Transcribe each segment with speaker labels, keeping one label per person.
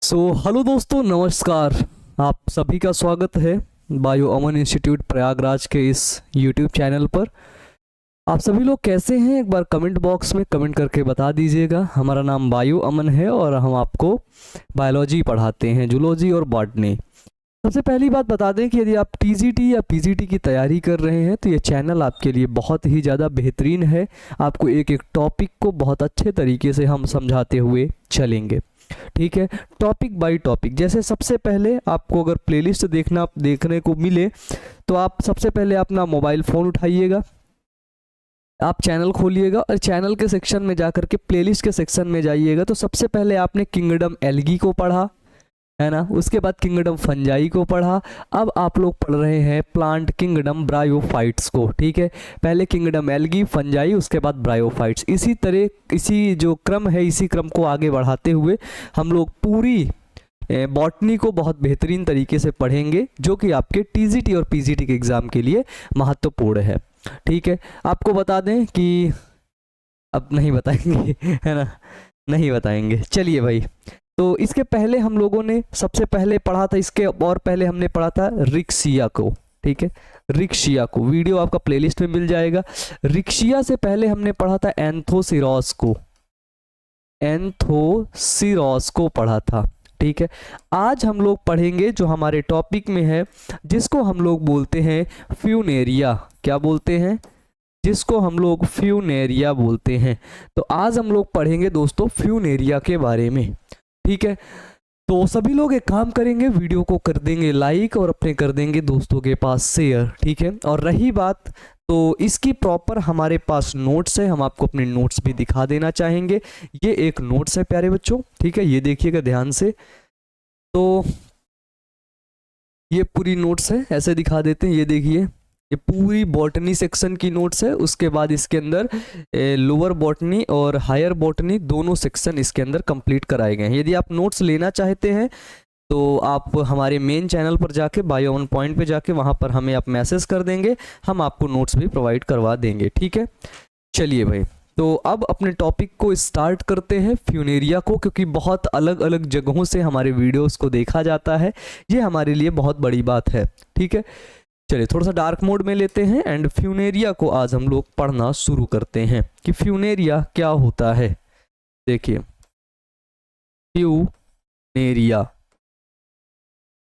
Speaker 1: Hello दोस्तों, नमस्कार। आप सभी का स्वागत है बायो अमन इंस्टीट्यूट प्रयागराज के इस यूट्यूब चैनल पर। आप सभी लोग कैसे हैं, एक बार कमेंट बॉक्स में कमेंट करके बता दीजिएगा। हमारा नाम बायो अमन है और हम आपको बायोलॉजी पढ़ाते हैं, जूलॉजी और बॉटनी। सबसे पहली बात बता दें कि यदि आप टीजीटी या पीजीटी की तैयारी कर रहे हैं तो ये चैनल आपके लिए बहुत ही ज़्यादा बेहतरीन है। आपको एक एक टॉपिक को बहुत अच्छे तरीके से हम समझाते हुए चलेंगे, ठीक है, टॉपिक बाय टॉपिक। जैसे सबसे पहले आपको अगर प्लेलिस्ट देखने को मिले तो आप सबसे पहले अपना मोबाइल फ़ोन उठाइएगा, आप चैनल खोलिएगा और चैनल के सेक्शन में जाकर के प्लेलिस्ट के सेक्शन में जाइएगा। तो सबसे पहले आपने किंगडम एल्गी को पढ़ा है ना, उसके बाद किंगडम फंजाई को पढ़ा। अब आप लोग पढ़ रहे हैं प्लांट किंगडम ब्रायोफाइट्स को, ठीक है। पहले किंगडम एल्गी, फंजाई, उसके बाद ब्रायोफाइट्स। इसी तरह इसी जो क्रम है, इसी क्रम को आगे बढ़ाते हुए हम लोग पूरी बॉटनी को बहुत बेहतरीन तरीके से पढ़ेंगे, जो कि आपके टीजीटी और पीजीटी के एग्ज़ाम के लिए महत्वपूर्ण है, ठीक है। आपको बता दें कि अब नहीं बताएंगे है ना, नहीं बताएंगे। चलिए भाई, तो इसके पहले हम लोगों ने सबसे पहले पढ़ा था, इसके और पहले हमने पढ़ा था रिक्शिया को, ठीक है। रिक्शिया को वीडियो आपका प्लेलिस्ट में मिल जाएगा। रिक्शिया से पहले हमने पढ़ा था एंथोसिरोस को, एंथोसिरोस को पढ़ा था, ठीक है। आज हम लोग पढ़ेंगे जो हमारे टॉपिक में है, जिसको हम लोग बोलते हैं फ्यूनेरिया। क्या बोलते हैं? जिसको हम लोग फ्यूनेरिया बोलते हैं। तो आज हम लोग पढ़ेंगे दोस्तों फ्यूनेरिया के बारे में, ठीक है। तो सभी लोग एक काम करेंगे, वीडियो को कर देंगे लाइक और अपने कर देंगे दोस्तों के पास शेयर, ठीक है। और रही बात, तो इसकी प्रॉपर हमारे पास नोट्स है, हम आपको अपने नोट्स भी दिखा देना चाहेंगे। ये एक नोट्स है प्यारे बच्चों, ठीक है, ये देखिएगा ध्यान से। तो ये पूरी नोट्स है, ऐसे दिखा देते हैं, ये देखिए, ये पूरी बॉटनी सेक्शन की नोट्स है। उसके बाद इसके अंदर लोअर बॉटनी और हायर बॉटनी दोनों सेक्शन इसके अंदर कंप्लीट कराए गए हैं। यदि आप नोट्स लेना चाहते हैं तो आप हमारे मेन चैनल पर जाके बायो वन पॉइंट पे जाके वहाँ पर हमें आप मैसेज कर देंगे, हम आपको नोट्स भी प्रोवाइड करवा देंगे, ठीक है। चलिए भाई, तो अब अपने टॉपिक को स्टार्ट करते हैं फ्यूनेरिया को, क्योंकि बहुत अलग अलग जगहों से हमारे वीडियोस को देखा जाता है, ये हमारे लिए बहुत बड़ी बात है, ठीक है। चलिए थोड़ा सा डार्क मोड में लेते हैं एंड फ्यूनेरिया को आज हम लोग पढ़ना शुरू करते हैं कि फ्यूनेरिया क्या होता है। देखिए, फ्यूनेरिया,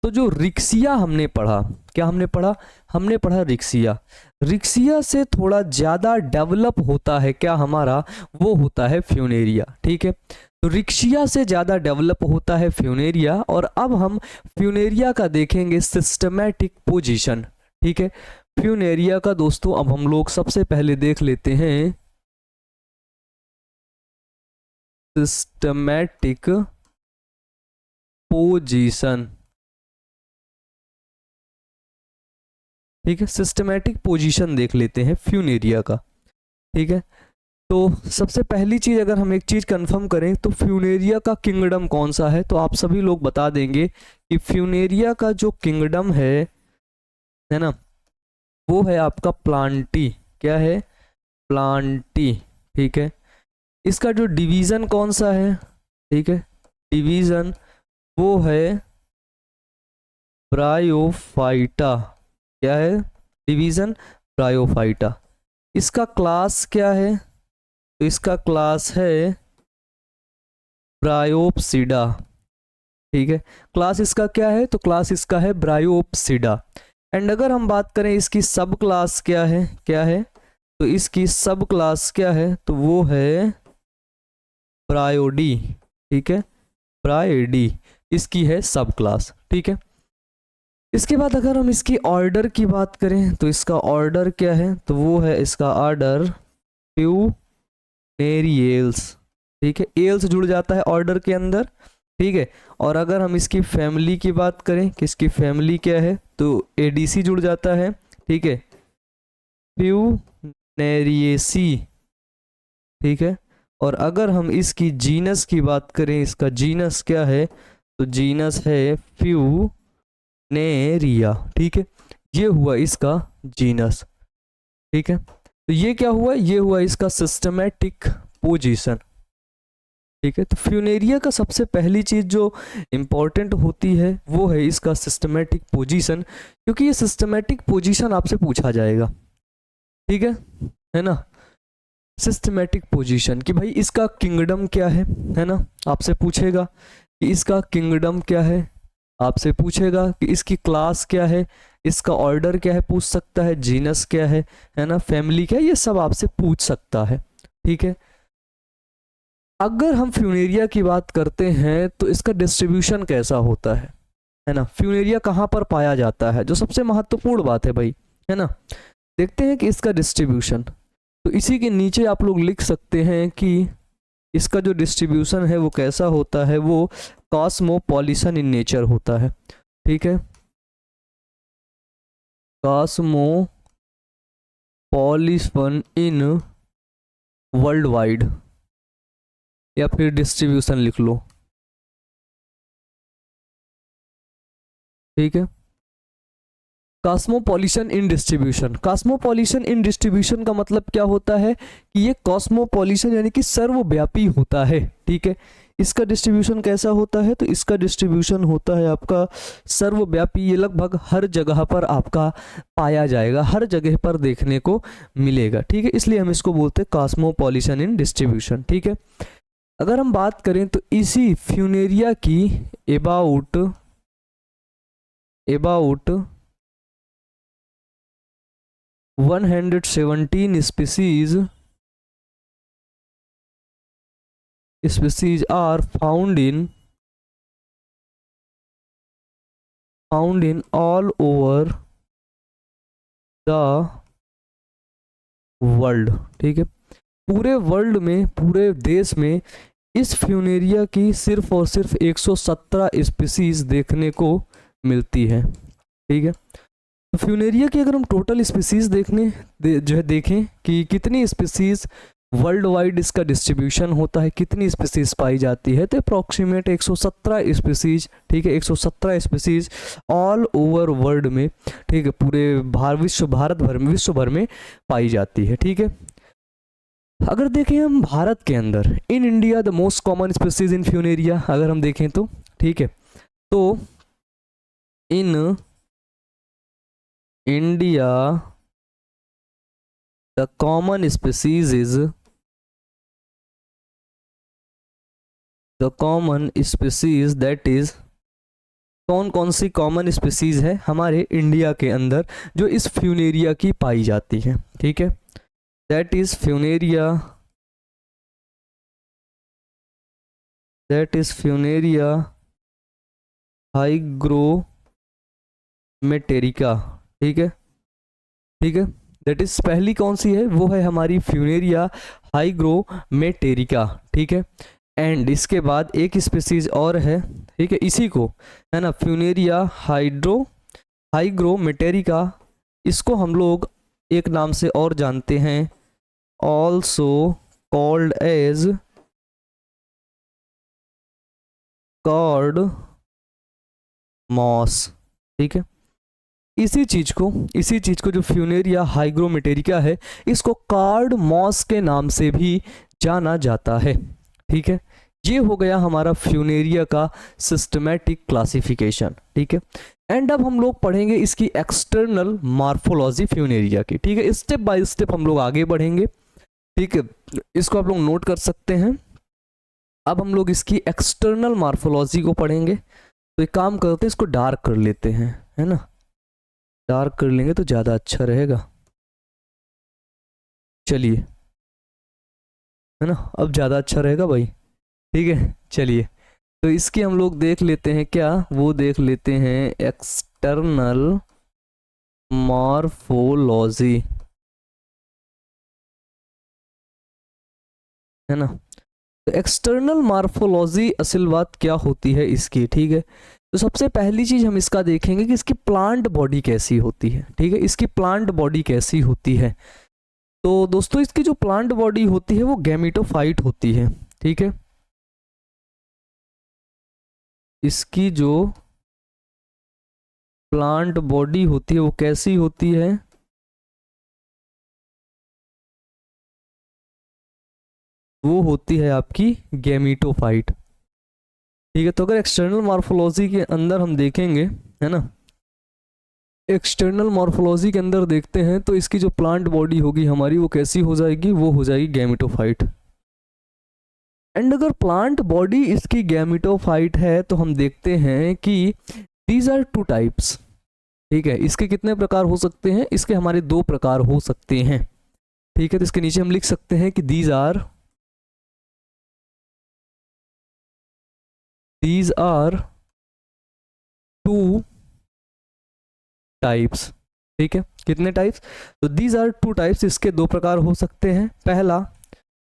Speaker 1: तो जो रिक्सिया हमने पढ़ा, क्या हमने पढ़ा? हमने पढ़ा रिक्सिया। रिक्सिया से थोड़ा ज़्यादा डेवलप होता है क्या हमारा, वो होता है फ्यूनेरिया, ठीक है। तो रिक्सिया से ज़्यादा डेवलप होता है फ्यूनेरिया। और अब हम फ्यूनेरिया का देखेंगे सिस्टमैटिक पोजीशन, ठीक है। फ्यूनेरिया का दोस्तों अब हम लोग सबसे पहले देख लेते हैं सिस्टमैटिक पोजीशन, ठीक है। सिस्टमैटिक पोजीशन देख लेते हैं फ्यूनेरिया का, ठीक है। तो सबसे पहली चीज, अगर हम एक चीज कंफर्म करें तो फ्यूनेरिया का किंगडम कौन सा है, तो आप सभी लोग बता देंगे कि फ्यूनेरिया का जो किंगडम है ना, वो है आपका प्लांटी। क्या है? प्लांटी, ठीक है। इसका जो डिवीजन कौन सा है, ठीक है, डिवीजन वो है ब्रायोफाइटा। क्या है? Division bryophyta. इसका क्लास क्या है? तो इसका क्लास है ब्रायोप्सिडा, ठीक है। क्लास इसका क्या है? तो क्लास इसका है ब्रायोप्सिडा। एंड अगर हम बात करें इसकी सब क्लास क्या है, क्या है, तो इसकी सब क्लास क्या है, तो वो है ब्रायोडी, ठीक है, ब्रायोडी इसकी है सब क्लास, ठीक है। इसके बाद अगर हम इसकी ऑर्डर की बात करें तो इसका ऑर्डर क्या है, तो वो है इसका ऑर्डर फ्यूनेरियल्स, ठीक है। एल्स जुड़ जाता है ऑर्डर के अंदर, ठीक है। और अगर हम इसकी फैमिली की बात करें कि इसकी फैमिली क्या है, तो एडीसी जुड़ जाता है, ठीक है, फ्यूनेरिएसी, ठीक है। और अगर हम इसकी जीनस की बात करें, इसका जीनस क्या है, तो जीनस है फ्यूनेरिया, ठीक है। ये हुआ इसका जीनस, ठीक है। तो ये क्या हुआ? ये हुआ इसका सिस्टमैटिक पोजीशन, ठीक है। तो फ्यूनेरिया का सबसे पहली चीज़ जो इम्पोर्टेंट होती है वो है इसका सिस्टमेटिक पोजीशन, क्योंकि ये सिस्टमेटिक पोजीशन आपसे पूछा जाएगा, ठीक है ना। सिस्टमेटिक पोजीशन कि भाई इसका किंगडम क्या है ना, आपसे पूछेगा कि इसका किंगडम क्या है, आपसे पूछेगा कि इसकी क्लास क्या है, इसका ऑर्डर क्या है, पूछ सकता है जीनस क्या है ना, फैमिली क्या है, ये सब आपसे पूछ सकता है, ठीक है। अगर हम फ्यूनेरिया की बात करते हैं तो इसका डिस्ट्रीब्यूशन कैसा होता है ना, फ्यूनेरिया कहाँ पर पाया जाता है, जो सबसे महत्वपूर्ण बात है भाई, है ना। देखते हैं कि इसका डिस्ट्रीब्यूशन, तो इसी के नीचे आप लोग लिख सकते हैं कि इसका जो डिस्ट्रीब्यूशन है वो कैसा होता है, वो कॉस्मोपॉलिटन इन नेचर होता है, ठीक है। कॉस्मोपॉलिटन इन वर्ल्ड वाइड, या फिर डिस्ट्रीब्यूशन लिख लो, ठीक है। कॉस्मोपॉलिटन इन डिस्ट्रीब्यूशन, कॉस्मोपॉलिटन इन डिस्ट्रीब्यूशन का मतलब क्या होता है कि ये कॉस्मोपॉलिटन यानी कि सर्वव्यापी होता है, ठीक है। इसका डिस्ट्रीब्यूशन कैसा होता है, तो इसका डिस्ट्रीब्यूशन होता है आपका सर्वव्यापी, ये लगभग हर जगह पर आपका पाया जाएगा, हर जगह पर देखने को मिलेगा, ठीक है। इसलिए हम इसको बोलते हैं कॉस्मोपॉलिटन इन डिस्ट्रीब्यूशन, ठीक है। अगर हम बात करें तो इसी फ्यूनेरिया की about 117 species are found in all over the world, ठीक है। पूरे वर्ल्ड में, पूरे देश में इस फ्यूनेरिया की सिर्फ और सिर्फ 117 स्पीसीज देखने को मिलती है, ठीक है। तो फ्यूनेरिया की अगर हम टोटल स्पीसीज जो है देखें कि कितनी स्पीसीज वर्ल्ड वाइड इसका डिस्ट्रीब्यूशन होता है, कितनी स्पीसीज पाई जाती है, तो अप्रॉक्सीमेट 117 स्पीसीज, ठीक है। 117 स्पीसीज ऑल ओवर वर्ल्ड में, ठीक है, पूरे विश्व भर में पाई जाती है, ठीक है। अगर देखें हम भारत के अंदर, in India the most common species in Funaria, अगर हम देखें तो, ठीक है, तो in India the common species is that is, कौन कौन सी कॉमन स्पीसीज है हमारे इंडिया के अंदर जो इस फ्यूनेरिया की पाई जाती है, ठीक है। दैट इज फ्यूनेरिया हाइग्रोमेटेरिका, ठीक है, ठीक है। दैट इज पहली कौन सी है, वो है हमारी फ्यूनेरिया हाइग्रोमेटेरिका, ठीक है। एंड इसके बाद एक स्पीसीज और है, ठीक है, इसी को, है ना, फ्यूनेरिया हाइग्रोमेटेरिका, इसको हम लोग एक नाम से और जानते हैं, also called as cord moss, ठीक है। इसी चीज को जो फ्यूनेरिया हाइग्रोमेटेरिका है, इसको कार्ड मॉस के नाम से भी जाना जाता है, ठीक है। ये हो गया हमारा फ्यूनेरिया का सिस्टमैटिक क्लासिफिकेशन, ठीक है। एंड अब हम लोग पढ़ेंगे इसकी एक्सटर्नल मार्फोलॉजी फ्यूनेरिया की, ठीक है। स्टेप बाय स्टेप हम लोग आगे बढ़ेंगे, ठीक है। इसको आप लोग नोट कर सकते हैं। अब हम लोग इसकी एक्सटर्नल मार्फोलॉजी को पढ़ेंगे, तो एक काम करते हैं, इसको डार्क कर लेते हैं, है ना, डार्क कर लेंगे तो ज़्यादा अच्छा रहेगा, चलिए, है ना, अब ज़्यादा अच्छा रहेगा भाई, ठीक है। चलिए, तो इसके हम लोग देख लेते हैं, क्या वो देख लेते हैं एक्सटर्नल मॉर्फोलॉजी, है ना। तो एक्सटर्नल मॉर्फोलॉजी असल बात क्या होती है इसकी, ठीक है। तो सबसे पहली चीज हम इसका देखेंगे कि इसकी प्लांट बॉडी कैसी होती है, ठीक है, इसकी प्लांट बॉडी कैसी होती है। तो दोस्तों इसकी जो प्लांट बॉडी होती है वो गैमेटोफाइट होती है, ठीक है। इसकी जो प्लांट बॉडी होती है वो कैसी होती है, वो होती है आपकी गैमीटोफाइट। ठीक है, तो अगर एक्सटर्नल मॉर्फोलॉजी के अंदर हम देखेंगे, है ना, एक्सटर्नल मॉर्फोलॉजी के अंदर देखते हैं तो इसकी जो प्लांट बॉडी होगी हमारी वो कैसी हो जाएगी, वो हो जाएगी गैमीटोफाइट। एंड अगर प्लांट बॉडी इसकी गैमीटोफाइट है तो हम देखते हैं कि दीज आर टू टाइप्स। ठीक है, इसके कितने प्रकार हो सकते हैं, इसके हमारे दो प्रकार हो सकते हैं। ठीक है, तो इसके नीचे हम लिख सकते हैं कि दीज आर टू टाइप्स। ठीक है, कितने टाइप्स, तो दीज आर टू टाइप्स, इसके दो प्रकार हो सकते हैं।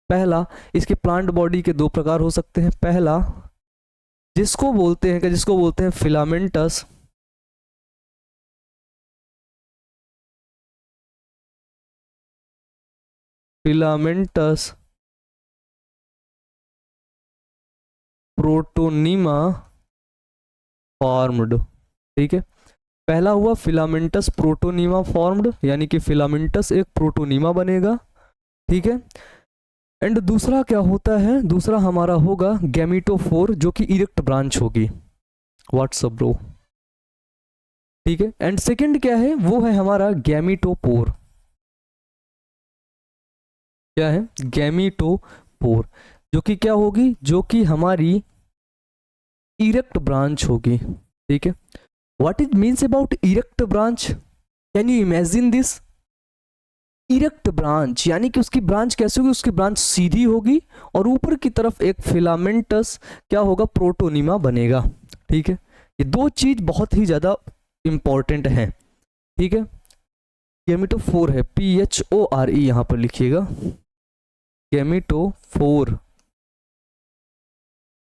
Speaker 1: पहला इसके प्लांट बॉडी के दो प्रकार हो सकते हैं। पहला जिसको बोलते हैं फिलामेंटस प्रोटोनीमा फॉर्म्ड। ठीक है, पहला हुआ फिलामेंटस प्रोटोनीमा फॉर्म्ड, यानी कि फिलामेंटस एक प्रोटोनीमा बनेगा। ठीक है, एंड दूसरा क्या होता है, दूसरा हमारा होगा गैमीटोफोर, जो कि इरेक्ट ब्रांच होगी। WhatsApp bro. ठीक है, एंड सेकंड क्या है, वो है हमारा गैमीटोपोर। क्या है, गैमीटोपोर, जो कि क्या होगी, जो कि हमारी इरेक्ट ब्रांच होगी। ठीक है, what it means about erect branch, can you imagine this. Erect branch यानी कि उसकी ब्रांच कैसे होगी, उसकी ब्रांच सीधी होगी और ऊपर की तरफ एक फिलामेंटस क्या होगा, प्रोटोनीमा बनेगा। ठीक है, ये दो चीज बहुत ही ज्यादा इंपॉर्टेंट है। ठीक है, गैमीटोफोर है, PHORE यहां पर लिखिएगा, गैमीटोफोर,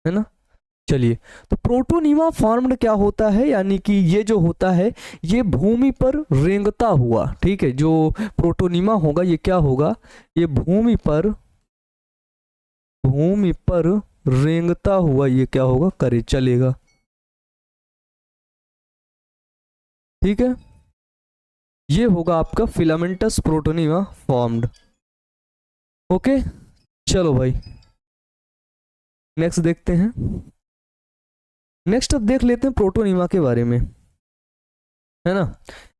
Speaker 1: है ना। चलिए, तो प्रोटोनीमा फॉर्म्ड क्या होता है, यानी कि ये जो होता है ये भूमि पर रेंगता हुआ। ठीक है, जो प्रोटोनीमा होगा ये क्या होगा, ये भूमि पर रेंगता हुआ ये क्या होगा, करे चलेगा। ठीक है, ये होगा आपका फिलामेंटस प्रोटोनीमा फॉर्म्ड। ओके, चलो भाई नेक्स्ट देखते हैं। नेक्स्ट अब देख लेते हैं प्रोटोनीमा के बारे में, है ना।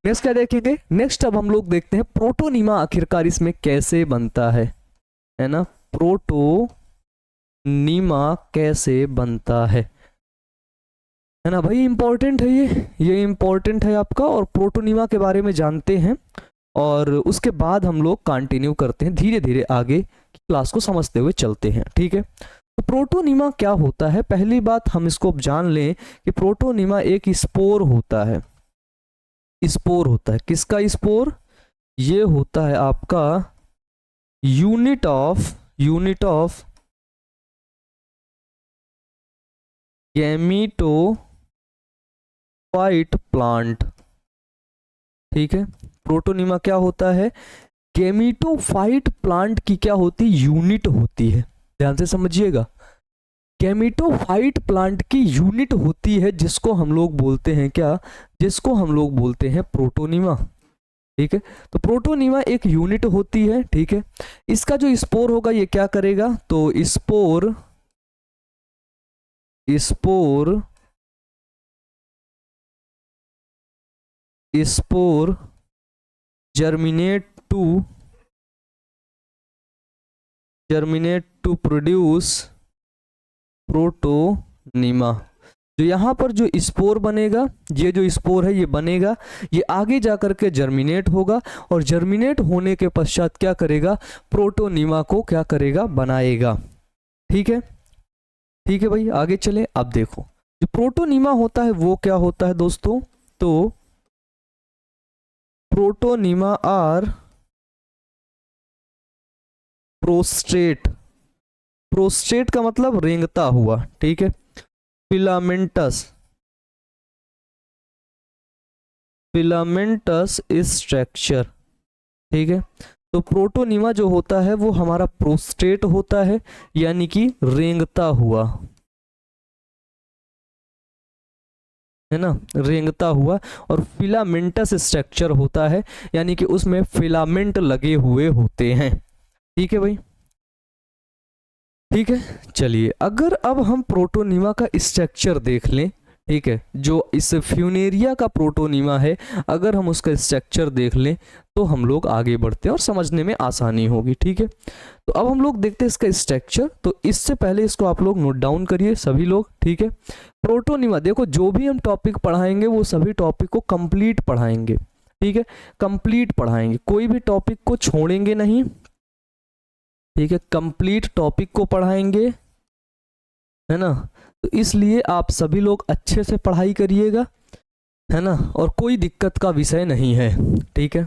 Speaker 1: नेक्स्ट क्या देखेंगे, नेक्स्ट अब हम लोग देखते हैं प्रोटोनीमा आखिरकार इसमें कैसे बनता है ना, प्रोटोनीमा कैसे बनता है ना भाई, इंपॉर्टेंट है ये इंपॉर्टेंट है आपका। और प्रोटोनीमा के बारे में जानते हैं और उसके बाद हम लोग कंटिन्यू करते हैं, धीरे धीरे आगे क्लास को समझते हुए चलते हैं। ठीक है, तो प्रोटोनीमा क्या होता है, पहली बात हम इसको जान लें कि प्रोटोनीमा एक स्पोर होता है। स्पोर होता है, किसका स्पोर, ये होता है आपका यूनिट ऑफ गैमीटोफाइट प्लांट। ठीक है, प्रोटोनीमा क्या होता है, गैमीटोफाइट प्लांट की क्या होती, यूनिट होती है। ध्यान से समझिएगा, गैमीटोफाइट प्लांट की यूनिट होती है, जिसको हम लोग बोलते हैं क्या, जिसको हम लोग बोलते हैं प्रोटोनीमा। ठीक है, तो प्रोटोनीमा एक यूनिट होती है। ठीक है, इसका जो स्पोर होगा ये क्या करेगा, तो spore germinate to produce protonema. जो यहाँ पर जो स्पोर बनेगा, ये जो स्पोर है ये बनेगा, ये आगे जाकर के जर्मिनेट होगा और जर्मिनेट होने के पश्चात क्या करेगा, प्रोटोनीमा को क्या करेगा, बनाएगा। ठीक है, ठीक है भाई, आगे चले। अब देखो जो प्रोटोनीमा होता है वो क्या होता है दोस्तों, तो प्रोटोनीमा आर प्रोस्ट्रेट का मतलब रेंगता हुआ। ठीक है, फिलामेंटस स्ट्रक्चर। ठीक है, तो प्रोटोनीमा जो होता है वो हमारा प्रोस्ट्रेट होता है, यानी कि रेंगता हुआ, है ना, रेंगता हुआ। और फिलामेंटस स्ट्रक्चर होता है, यानी कि उसमें फिलामेंट लगे हुए होते हैं। ठीक है भाई, ठीक है, चलिए अगर अब हम प्रोटोनीमा का स्ट्रक्चर देख लें, ठीक है, जो इस फ्यूनेरिया का प्रोटोनीमा है, अगर हम उसका स्ट्रक्चर देख लें तो हम लोग आगे बढ़ते हैं और समझने में आसानी होगी। ठीक है, तो अब हम लोग देखते हैं इसका स्ट्रक्चर। तो इससे पहले इसको आप लोग नोट डाउन करिए सभी लोग। ठीक है, प्रोटोनीमा, देखो जो भी हम टॉपिक पढ़ाएंगे वो सभी टॉपिक को कंप्लीट पढ़ाएंगे। ठीक है, कंप्लीट पढ़ाएंगे, कोई भी टॉपिक को छोड़ेंगे नहीं। ठीक है, कंप्लीट टॉपिक को पढ़ाएंगे, है ना। तो इसलिए आप सभी लोग अच्छे से पढ़ाई करिएगा, है ना, और कोई दिक्कत का विषय नहीं है। ठीक है,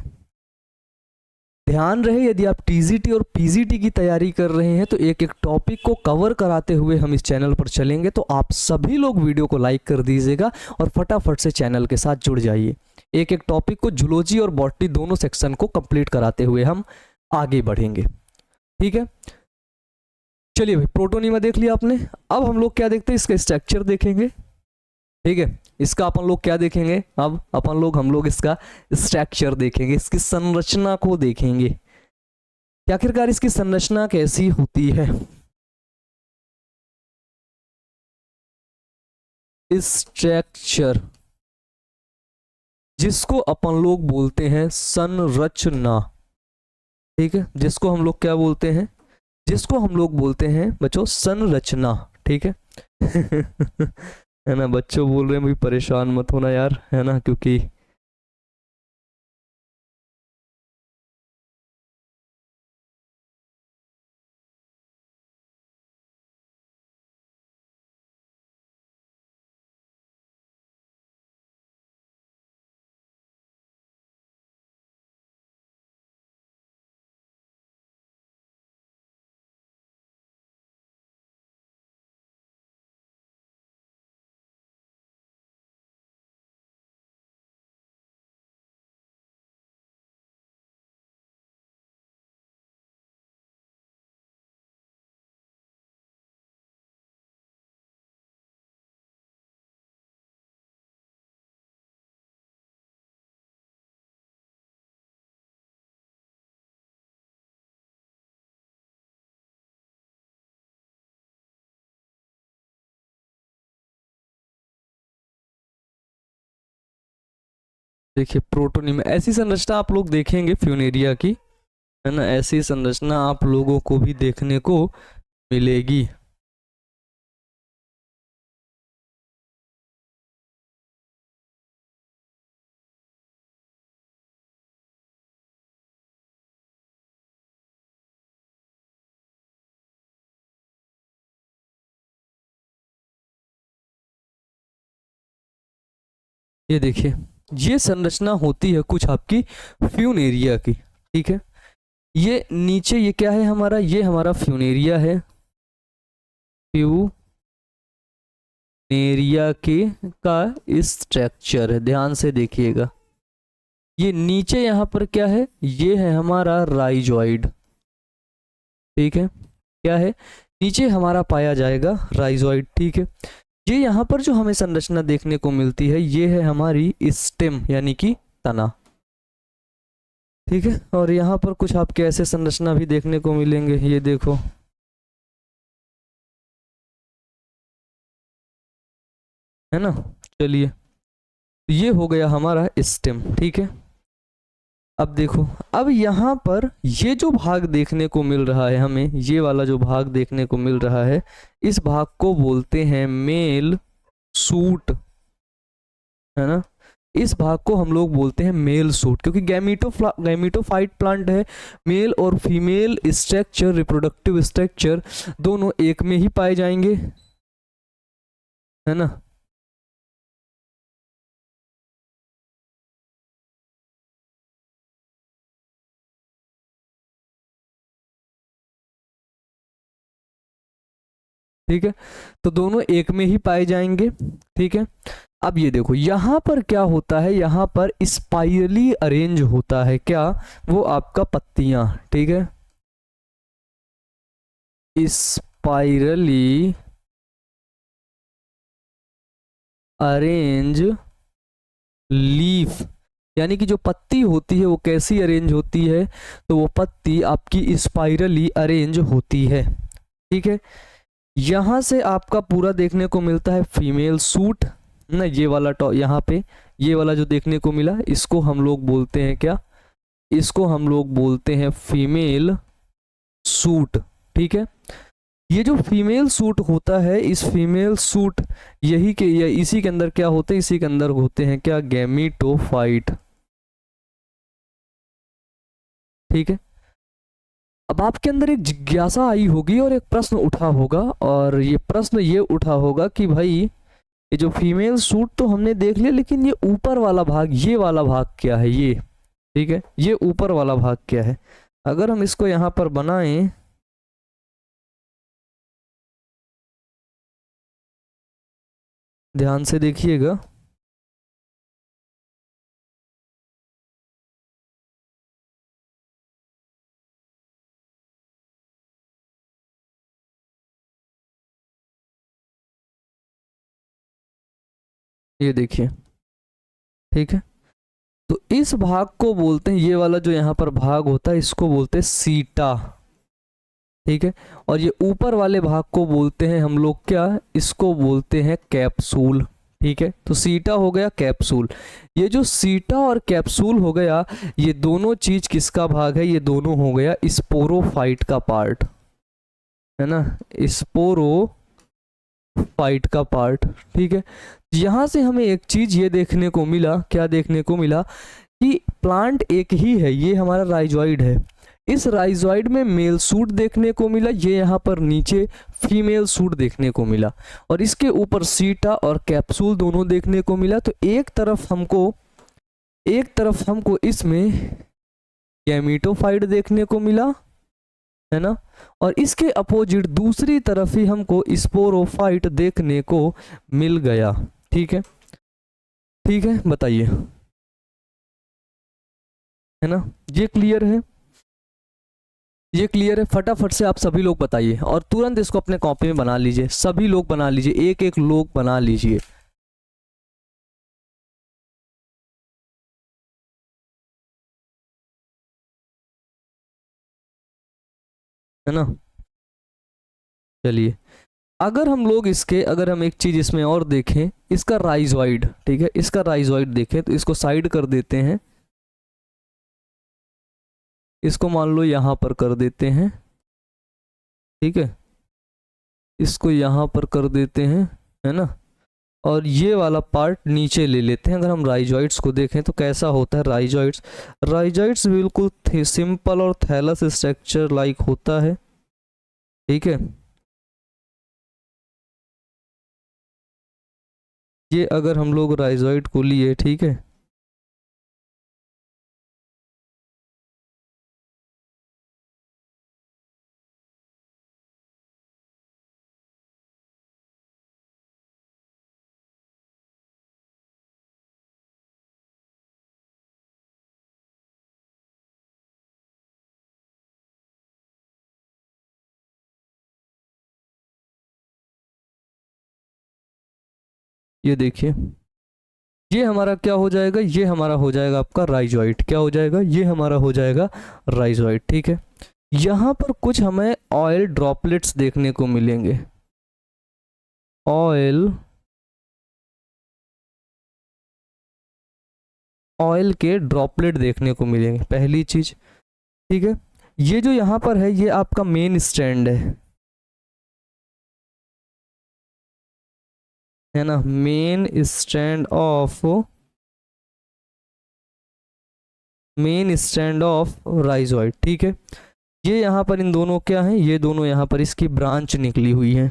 Speaker 1: ध्यान रहे यदि आप टीजीटी और पीजीटी की तैयारी कर रहे हैं तो एक एक टॉपिक को कवर कराते हुए हम इस चैनल पर चलेंगे। तो आप सभी लोग वीडियो को लाइक कर दीजिएगा और फटाफट से चैनल के साथ जुड़ जाइए। एक एक टॉपिक को, जूलॉजी और बॉटनी दोनों सेक्शन को कंप्लीट कराते हुए हम आगे बढ़ेंगे। ठीक है, चलिए भाई, प्रोटोनीमा देख लिया आपने। अब हम लोग क्या देखते हैं, इसका स्ट्रक्चर देखेंगे। ठीक है, इसका अपन लोग क्या देखेंगे, अब अपन लोग हम लोग इसका स्ट्रक्चर देखेंगे, इसकी संरचना को देखेंगे कि आखिरकार इसकी संरचना कैसी होती है। स्ट्रक्चर, जिसको अपन लोग बोलते हैं संरचना। ठीक है, जिसको हम लोग क्या बोलते हैं, जिसको हम लोग बोलते हैं बच्चों संरचना। ठीक है है ना, बच्चों बोल रहे हैं भाई परेशान मत होना यार, है ना, क्योंकि देखिए प्रोटोनियम ऐसी संरचना आप लोग देखेंगे फ्यूनेरिया की, है ना, ऐसी संरचना आप लोगों को भी देखने को मिलेगी। ये देखिए, ये संरचना होती है कुछ आपकी फ्यूनेरिया की। ठीक है, ये नीचे ये क्या है हमारा, ये हमारा फ्यूनेरिया है, फ्यूनेरिया के का स्ट्रक्चर है, ध्यान से देखिएगा। ये नीचे यहाँ पर क्या है, ये है हमारा राइजोइड। ठीक है, क्या है, नीचे हमारा पाया जाएगा राइजोइड। ठीक है, ये यहाँ पर जो हमें संरचना देखने को मिलती है ये है हमारी स्टेम यानी कि तना। ठीक है, और यहाँ पर कुछ आपके ऐसे संरचना भी देखने को मिलेंगे, ये देखो, है ना। चलिए, ये हो गया हमारा स्टेम। ठीक है, अब देखो, अब यहाँ पर ये जो भाग देखने को मिल रहा है हमें, ये वाला जो भाग देखने को मिल रहा है, इस भाग को बोलते हैं मेल सूट, है ना। इस भाग को हम लोग बोलते हैं मेल सूट, क्योंकि गैमीटोफाइट प्लांट है। मेल और फीमेल स्ट्रक्चर, रिप्रोडक्टिव स्ट्रक्चर दोनों एक में ही पाए जाएंगे, है ना। ठीक है, तो दोनों एक में ही पाए जाएंगे। ठीक है, अब ये देखो यहाँ पर क्या होता है, यहाँ पर स्पाइरली अरेंज होता है, क्या, वो आपका पत्तियां। ठीक है, स्पाइरली अरेंज लीफ, यानी कि जो पत्ती होती है वो कैसी अरेंज होती है, तो वो पत्ती आपकी स्पाइरली अरेंज होती है। ठीक है। यहाँ से आपका पूरा देखने को मिलता है फीमेल सूट ना, ये वाला यहाँ पे ये वाला जो देखने को मिला, इसको हम लोग बोलते हैं क्या, इसको हम लोग बोलते हैं फीमेल सूट। ठीक है। ये जो फीमेल सूट होता है, इस फीमेल सूट यही के या इसी के अंदर क्या होते हैं, इसी के अंदर होते हैं क्या, गैमीटोफाइट। ठीक है। अब आपके अंदर एक जिज्ञासा आई होगी और एक प्रश्न उठा होगा, और ये प्रश्न ये उठा होगा कि भाई ये जो फीमेल सूट तो हमने देख लिया, लेकिन ये ऊपर वाला भाग, ये वाला भाग क्या है ये। ठीक है, ये ऊपर वाला भाग क्या है। अगर हम इसको यहाँ पर बनाएं, ध्यान से देखिएगा, ये देखिए। ठीक है। तो इस भाग को बोलते हैं, ये वाला जो यहाँ पर भाग होता है इसको बोलते हैं सीटा। ठीक है। और ये ऊपर वाले भाग को बोलते हैं हम लोग क्या, इसको बोलते हैं कैप्सूल। ठीक है। तो सीटा हो गया, कैप्सूल। ये जो सीटा और कैप्सूल हो गया, ये दोनों चीज किसका भाग है, ये दोनों हो गया स्पोरोफाइट का पार्ट, है ना, स्पोरोफाइट का पार्ट। ठीक है। यहां से हमें एक चीज ये देखने को मिला, क्या देखने को मिला, कि प्लांट एक ही है, ये हमारा राइजोइड है। इस राइजोइड में मेल सूट देखने को मिला, ये यहाँ पर नीचे फीमेल सूट देखने को मिला, और इसके ऊपर सीटा और कैप्सूल दोनों देखने को मिला। तो एक तरफ हमको इसमें गैमीटोफाइट देखने को मिला, है ना, और इसके अपोजिट दूसरी तरफ ही हमको स्पोरोफाइट देखने को मिल गया। ठीक है। ठीक है, बताइए, है ना, ये क्लियर है, ये क्लियर है। फटाफट से आप सभी लोग बताइए, और तुरंत इसको अपने कॉपी में बना लीजिए, सभी लोग बना लीजिए, एक एक लोग बना लीजिए। है ना। चलिए, अगर हम लोग इसके, अगर हम एक चीज इसमें और देखें, इसका राइजोइड, ठीक है, इसका राइजोइड देखें, तो इसको साइड कर देते हैं, इसको मान लो यहां पर कर देते हैं। ठीक है, इसको यहां पर कर देते हैं, है ना, और ये वाला पार्ट नीचे ले लेते हैं। अगर हम राइजोइड्स को देखें तो कैसा होता है राइजोइड्स, राइजोइड्स बिल्कुल सिंपल और थैलस स्ट्रक्चर लाइक होता है। ठीक है। ये अगर हम लोग राइजोइड को लिए, ठीक है, ये देखिए, ये हमारा क्या हो जाएगा, ये हमारा हो जाएगा आपका राइजोइड। क्या हो जाएगा, ये हमारा हो जाएगा राइजोइड। ठीक है। यहाँ पर कुछ हमें ऑयल ड्रॉपलेट्स देखने को मिलेंगे, ऑयल, ऑयल के ड्रॉपलेट देखने को मिलेंगे, पहली चीज। ठीक है। ये जो यहाँ पर है, ये आपका मेन स्टैंड है ना, main stand of, main stand of rhizoid. ठीक है। ये यहाँ पर इन दोनों क्या है, ये दोनों यहाँ पर इसकी ब्रांच निकली हुई है।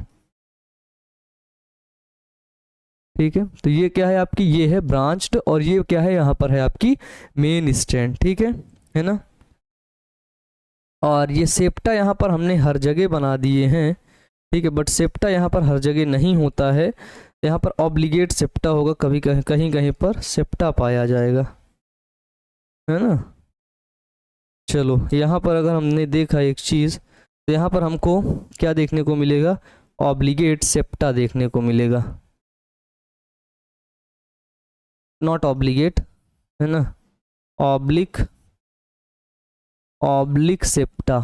Speaker 1: ठीक है। तो ये क्या है आपकी, ये है ब्रांच्ड, और ये क्या है, यहाँ पर है आपकी मेन स्टैंड। ठीक है ना। और ये सेप्टा यहाँ पर हमने हर जगह बना दिए हैं। ठीक है। बट सेप्टा यहाँ पर हर जगह नहीं होता है, यहाँ पर ऑब्लिगेट सेप्टा होगा, कभी कहीं कहीं कहीं पर सेप्टा पाया जाएगा, है ना। चलो, यहाँ पर अगर हमने देखा एक चीज़, तो यहाँ पर हमको क्या देखने को मिलेगा, ऑब्लिगेट सेप्टा देखने को मिलेगा, नॉट ऑब्लिगेट, है ना, ऑब्लिक, ऑब्लिक सेप्टा।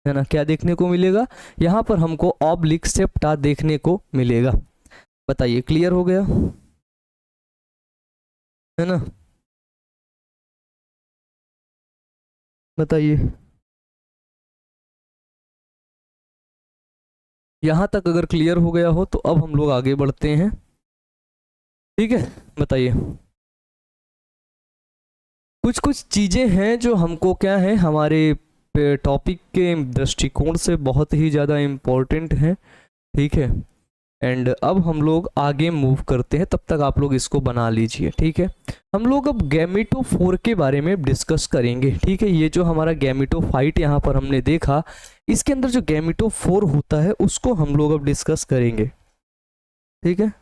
Speaker 1: है ना, क्या देखने को मिलेगा, यहाँ पर हमको ऑब्लिक सेप्टा देखने को मिलेगा। बताइए क्लियर हो गया, है ना, बताइए। यहाँ तक अगर क्लियर हो गया हो तो अब हम लोग आगे बढ़ते हैं। ठीक है, बताइए। कुछ कुछ चीज़ें हैं जो हमको क्या है, हमारे टॉपिक के दृष्टिकोण से बहुत ही ज़्यादा इम्पोर्टेंट है। ठीक है, एंड अब हम लोग आगे मूव करते हैं, तब तक आप लोग इसको बना लीजिए। ठीक है, हम लोग अब गैमेटोफोर के बारे में डिस्कस करेंगे। ठीक है, ये जो हमारा गैमेटोफाइट यहाँ पर हमने देखा, इसके अंदर जो गैमेटोफोर होता है उसको हम लोग अब डिस्कस करेंगे। ठीक है,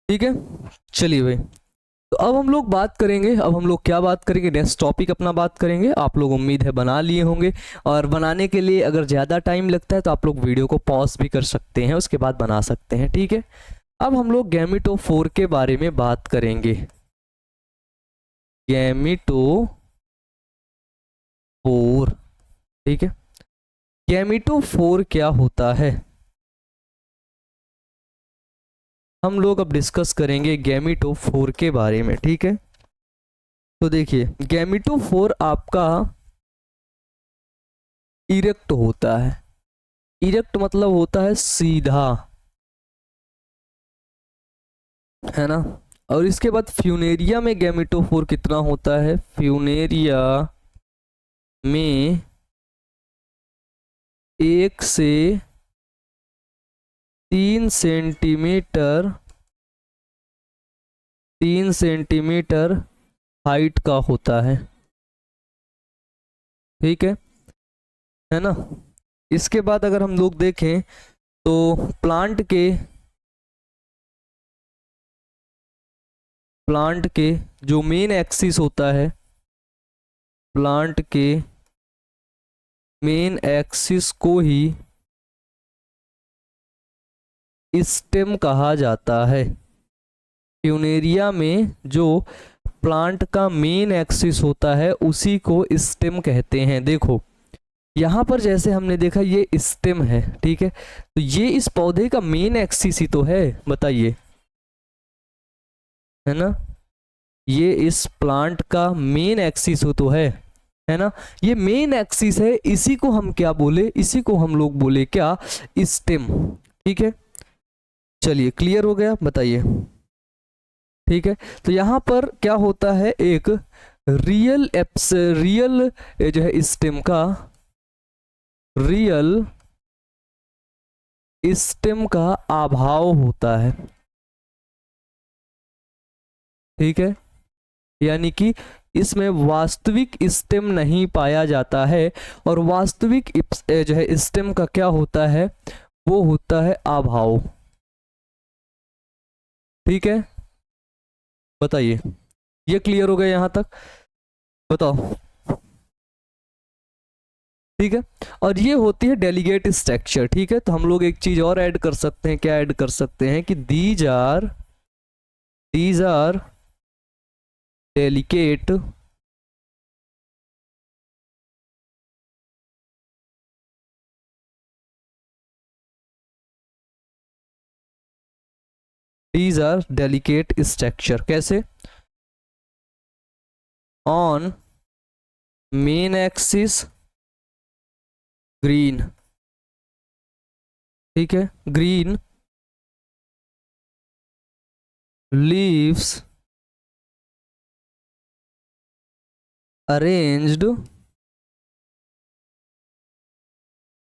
Speaker 1: ठीक है, चलिए भाई। तो अब हम लोग बात करेंगे, अब हम लोग क्या बात करेंगे, नेक्स्ट टॉपिक अपना बात करेंगे। आप लोग उम्मीद है बना लिए होंगे, और बनाने के लिए अगर ज़्यादा टाइम लगता है तो आप लोग वीडियो को पॉज भी कर सकते हैं, उसके बाद बना सकते हैं। ठीक है, अब हम लोग गैमेटोफोर के बारे में बात करेंगे। गैमेटोफोर, ठीक है, गैमेटोफोर क्या होता है, हम लोग अब डिस्कस करेंगे गैमेटोफोर के बारे में। ठीक है, तो देखिए गैमेटोफोर आपका इरेक्ट होता है। इरेक्ट मतलब होता है सीधा, है ना। और इसके बाद फ्यूनेरिया में गैमेटोफोर कितना होता है, फ्यूनेरिया में 1 से 3 सेंटीमीटर 3 सेंटीमीटर हाइट का होता है। ठीक है ना। इसके बाद अगर हम लोग देखें तो प्लांट के जो मेन एक्सिस होता है, प्लांट के मेन एक्सिस को ही स्टेम कहा जाता है। फ्यूनेरिया में जो प्लांट का मेन एक्सिस होता है उसी को स्टेम कहते हैं। देखो यहाँ पर जैसे हमने देखा ये स्टेम है, ठीक है, तो ये इस पौधे का मेन एक्सिस ही तो है, बताइए, है ना। ये इस प्लांट का मेन एक्सिस हो तो है ना। ये मेन एक्सिस है, इसी को हम क्या बोले, इसी को हम लोग बोले क्या, स्टेम। ठीक है, चलिए क्लियर हो गया, बताइए। ठीक है, तो यहाँ पर क्या होता है, एक रियल जो है स्टेम का, रियल स्टेम का अभाव होता है। ठीक है, यानी कि इसमें वास्तविक स्टेम नहीं पाया जाता है, और वास्तविक जो है स्टेम का क्या होता है, वो होता है अभाव। ठीक है, बताइए, ये क्लियर हो गया यहाँ तक, बताओ। ठीक है, और ये होती है डेलीगेट स्ट्रक्चर। ठीक है, तो हम लोग एक चीज और ऐड कर सकते हैं, क्या ऐड कर सकते हैं कि दीज आर डेलीकेट स्ट्रक्चर। कैसे, ऑन मेन एक्सिस ग्रीन, ठीक है, green leaves arranged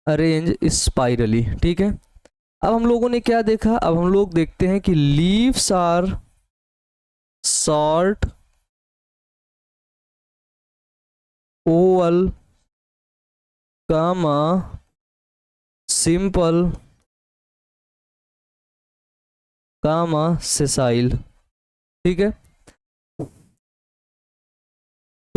Speaker 1: arrange spirally. ठीक है, अब हम लोगों ने क्या देखा, अब हम लोग देखते हैं कि leaves are short, oval, comma, simple, comma sessile. ठीक है,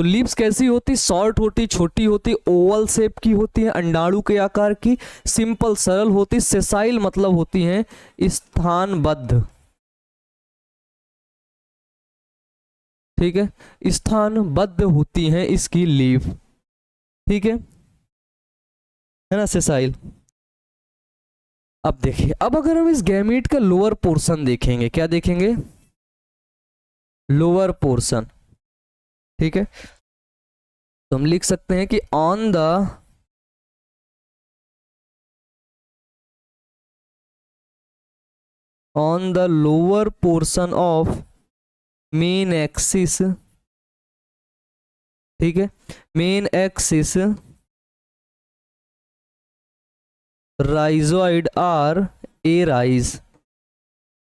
Speaker 1: तो लीव्स कैसी होती, शॉर्ट होती, छोटी होती, ओवल शेप की होती है, अंडाणु के आकार की, सिंपल सरल होती, सेसाइल मतलब होती हैं स्थानबद्ध, ठीक है, स्थानबद्ध होती हैं इसकी लीव, ठीक है ना, सेसाइल। अब देखिए, अब अगर हम इस गैमीट का लोअर पोर्शन देखेंगे, क्या देखेंगे, लोअर पोर्शन, ठीक है, तो हम लिख सकते हैं कि on the lower portion of main axis, ठीक है, main axis rhizoid are arise,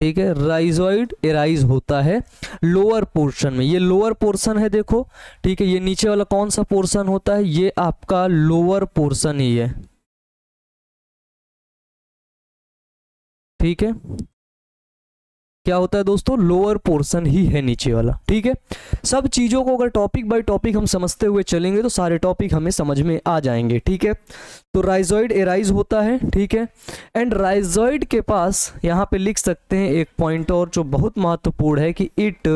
Speaker 1: ठीक है, राइजोइड एराइज होता है लोअर पोर्शन में। ये लोअर पोर्शन है देखो, ठीक है, ये नीचे वाला कौन सा पोर्शन होता है, ये आपका लोअर पोर्शन ही है, ठीक है, क्या होता है दोस्तों, लोअर पोर्शन ही है नीचे वाला, ठीक है। सब चीजों को अगर टॉपिक बाय टॉपिक हम समझते हुए चलेंगे तो सारे टॉपिक हमें समझ में आ जाएंगे, ठीक है। तो राइजोइड एराइज होता है, ठीक है, एंड राइजोइड के पास यहाँ पे लिख सकते हैं एक पॉइंट और जो बहुत महत्वपूर्ण है कि it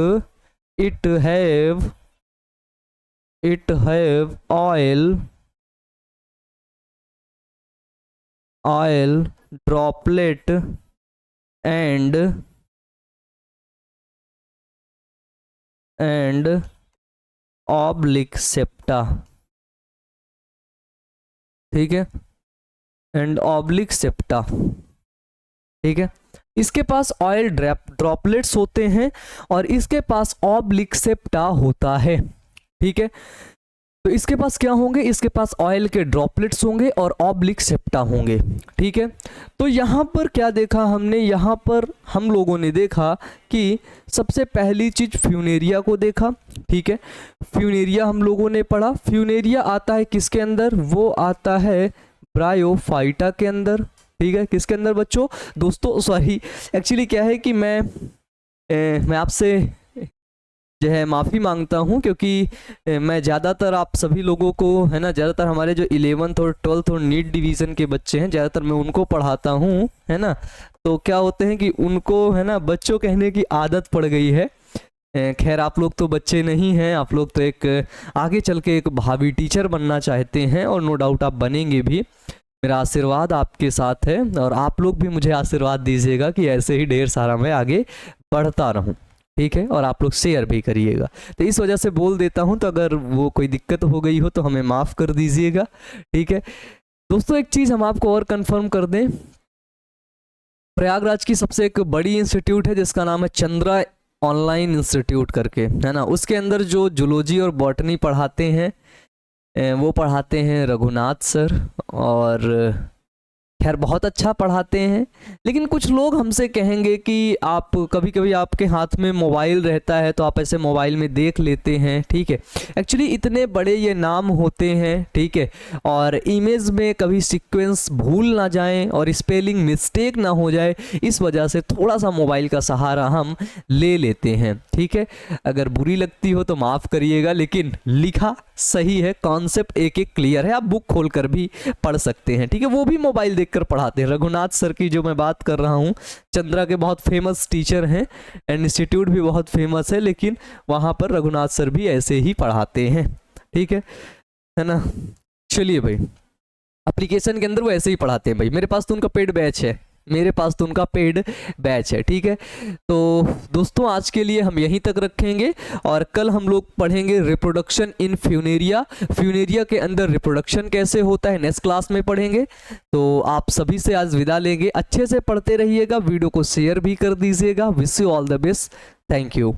Speaker 1: have oil droplet and oblique septa, ठीक है, एंड ऑब्लिक सेप्टा, ठीक है। इसके पास ऑयल ड्रॉपलेट्स होते हैं और इसके पास ऑब्लिक सेप्टा होता है, ठीक है। तो इसके पास क्या होंगे, इसके पास ऑयल के ड्रॉपलेट्स होंगे और ऑब्लिक सेप्टा होंगे, ठीक है। तो यहाँ पर क्या देखा हमने, यहाँ पर हम लोगों ने देखा कि सबसे पहली चीज फ्यूनेरिया को देखा, ठीक है, फ्यूनेरिया हम लोगों ने पढ़ा। फ्यूनेरिया आता है किसके अंदर, वो आता है ब्रायोफाइटा के अंदर, ठीक है, किसके अंदर बच्चों, दोस्तों सॉरी, एक्चुअली क्या है कि मैं आपसे जो है माफ़ी मांगता हूँ, क्योंकि मैं ज़्यादातर आप सभी लोगों को है ना, ज़्यादातर हमारे जो 11th और 12th और नीट डिवीज़न के बच्चे हैं, ज़्यादातर मैं उनको पढ़ाता हूँ, है ना। तो क्या होते हैं कि उनको है ना बच्चों कहने की आदत पड़ गई है। खैर आप लोग तो बच्चे नहीं हैं, आप लोग तो एक आगे चल के एक भावी टीचर बनना चाहते हैं और नो डाउट आप बनेंगे भी। मेरा आशीर्वाद आपके साथ है और आप लोग भी मुझे आशीर्वाद दीजिएगा कि ऐसे ही ढेर सारा मैं आगे बढ़ता रहूं, ठीक है, और आप लोग शेयर भी करिएगा। तो इस वजह से बोल देता हूं, तो अगर वो कोई दिक्कत हो गई हो तो हमें माफ़ कर दीजिएगा, ठीक है। दोस्तों एक चीज़ हम आपको और कंफर्म कर दें, प्रयागराज की सबसे एक बड़ी इंस्टीट्यूट है जिसका नाम है चंद्रा ऑनलाइन इंस्टीट्यूट करके, है ना। उसके अंदर जो जूलॉजी और बॉटनी पढ़ाते हैं वो पढ़ाते हैं रघुनाथ सर, और खैर बहुत अच्छा पढ़ाते हैं। लेकिन कुछ लोग हमसे कहेंगे कि आप कभी कभी आपके हाथ में मोबाइल रहता है तो आप ऐसे मोबाइल में देख लेते हैं, ठीक है। एक्चुअली इतने बड़े ये नाम होते हैं, ठीक है, और इमेज में कभी सीक्वेंस भूल ना जाएं और स्पेलिंग मिस्टेक ना हो जाए, इस वजह से थोड़ा सा मोबाइल का सहारा हम ले लेते हैं, ठीक है। अगर बुरी लगती हो तो माफ़ करिएगा, लेकिन लिखा सही है, कॉन्सेप्ट एक एक क्लियर है, आप बुक खोलकर भी पढ़ सकते हैं, ठीक है। वो भी मोबाइल देखकर पढ़ाते हैं। रघुनाथ सर की जो मैं बात कर रहा हूँ, चंद्रा के बहुत फेमस टीचर हैं एंड इंस्टीट्यूट भी बहुत फेमस है, लेकिन वहाँ पर रघुनाथ सर भी ऐसे ही पढ़ाते हैं, ठीक है ना। चलिए भाई, एप्लीकेशन के अंदर वो ऐसे ही पढ़ाते हैं भाई। मेरे पास तो उनका पेड बैच है, ठीक है। तो दोस्तों आज के लिए हम यहीं तक रखेंगे और कल हम लोग पढ़ेंगे रिप्रोडक्शन इन फ्यूनेरिया। फ्यूनेरिया के अंदर रिप्रोडक्शन कैसे होता है नेक्स्ट क्लास में पढ़ेंगे। तो आप सभी से आज विदा लेंगे, अच्छे से पढ़ते रहिएगा, वीडियो को शेयर भी कर दीजिएगा। Wish you all the best, thank you.